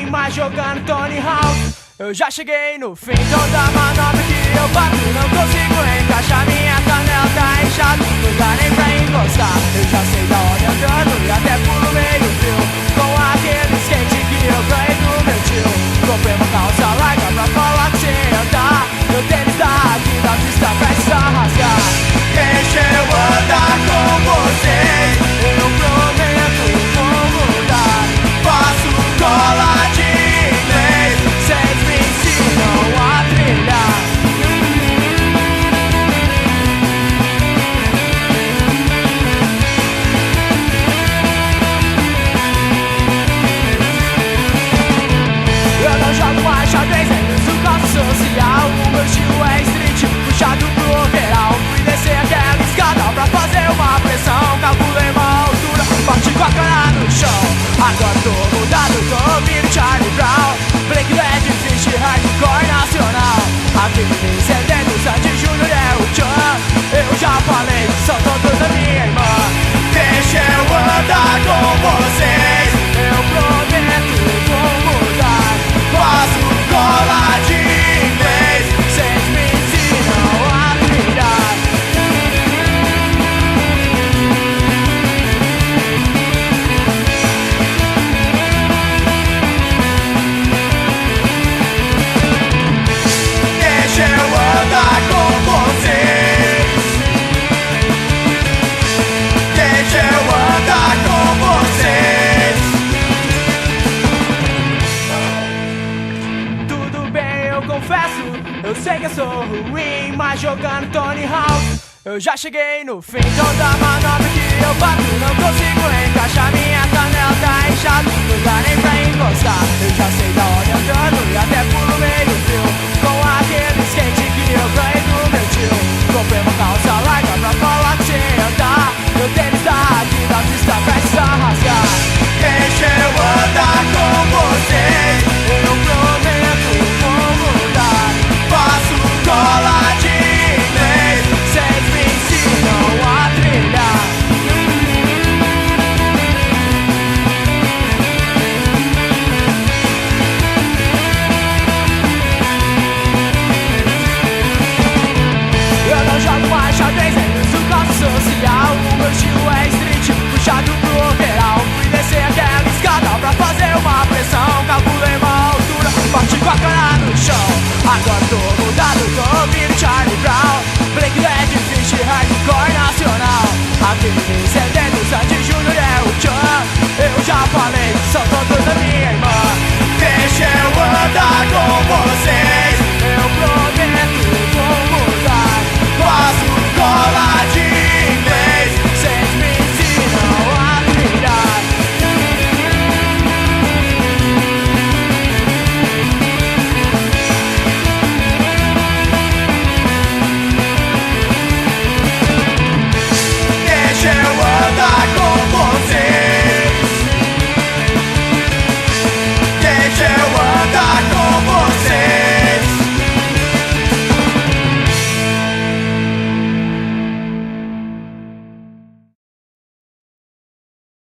mas jogando Tony Hawk. Eu já cheguei no fim, toda manobra que eu bato não consigo encaixar. Minha canela tá inchada, não dá nem pra encostar. Eu já sei da onde andando e até pulo meio fio, com aquele skate que eu ganhei do meu tio. Comprei uma calça larga pra falar que sei andar. Meu tênis tá aqui na pista, prestes a rasgar. Deixa eu andar com vocês, eu prometo vou mudar. Faço cola de inglês, vocês me ensinam a trilhar. Eu não jogo mais xadrez, nem uso classe social. O meu estilo é street, puxado pro overall. Fui descer aquela escada pra fazer uma pressão. Calculei uma altura, bati com a cara no chão. Agora tô mudado, tô ouvindo Charlie Brown. Break Bad, Fish, Hardcore Nacional. Aqui me encendendo, Sandy Júnior é o Chan. Eu já falei, são todos a minha irmã. Deixa eu andar com vocês, eu prometo vou mudar. Faço cola de inglês, vocês me ensinam a trilhar. Deixa eu andar com vocês, deixa eu andar com vocês. Tudo bem, eu confesso, eu sei que eu sou ruim, mas jogando Tony Hawk eu já cheguei no fim. Toda manobra que eu bato não consigo encaixar. Minha canela tá inchada, não dá nem pra encostar.